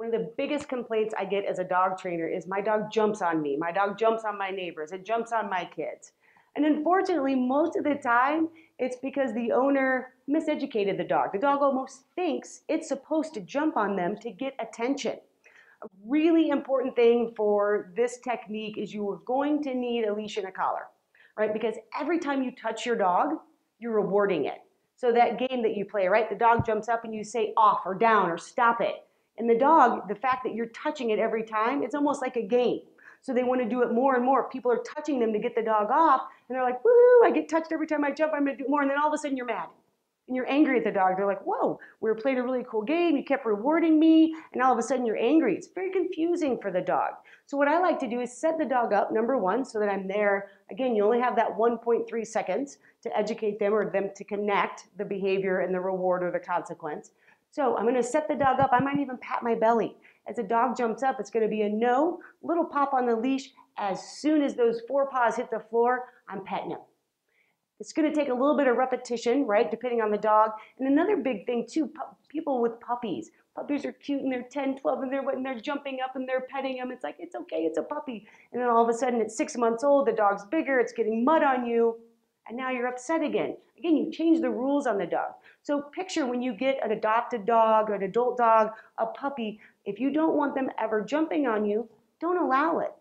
One of the biggest complaints I get as a dog trainer is my dog jumps on me, my dog jumps on my neighbors, it jumps on my kids. And unfortunately, most of the time, it's because the owner miseducated the dog. The dog almost thinks it's supposed to jump on them to get attention. A really important thing for this technique is you are going to need a leash and a collar, right? Because every time you touch your dog, you're rewarding it. So that game that you play, right? The dog jumps up and you say off or down or stop it. And the dog, the fact that you're touching it every time, it's almost like a game. So they want to do it more and more. People are touching them to get the dog off, and they're like, woohoo, I get touched every time I jump, I'm going to do more. And then all of a sudden you're mad. And you're angry at the dog. They're like, whoa, we were playing a really cool game, you kept rewarding me, and all of a sudden you're angry. It's very confusing for the dog. So what I like to do is set the dog up, number one, so that I'm there. Again, you only have that 1.3 seconds to educate them or them to connect the behavior and the reward or the consequence. So I'm going to set the dog up. I might even pat my belly. As the dog jumps up, it's going to be a no, little pop on the leash. As soon as those forepaws hit the floor, I'm petting him. It's going to take a little bit of repetition, right, depending on the dog. And another big thing, too, people with puppies. Puppies are cute, and they're 10, 12, and they're jumping up, and they're petting them. It's like, it's okay, it's a puppy. And then all of a sudden, it's 6 months old, the dog's bigger, it's getting mud on you, and now you're upset again. Again, you change the rules on the dog. So picture when you get an adopted dog, an adult dog, a puppy, if you don't want them ever jumping on you, don't allow it.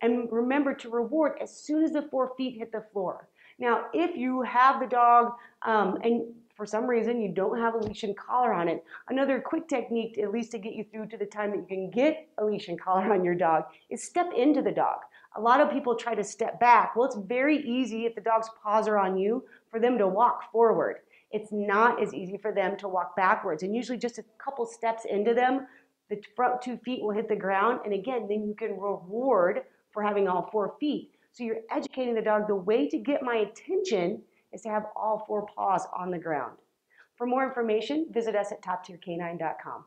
And remember to reward as soon as the 4 feet hit the floor. Now, if you have the dog and for some reason you don't have a leash and collar on it, another quick technique, at least to get you through to the time that you can get a leash and collar on your dog, is step into the dog. A lot of people try to step back. Well, it's very easy if the dog's paws are on you for them to walk forward. It's not as easy for them to walk backwards. And usually just a couple steps into them, the front 2 feet will hit the ground. And again, then you can reward for having all 4 feet. So you're educating the dog. The way to get my attention is to have all 4 paws on the ground. For more information, visit us at toptiercanine.com.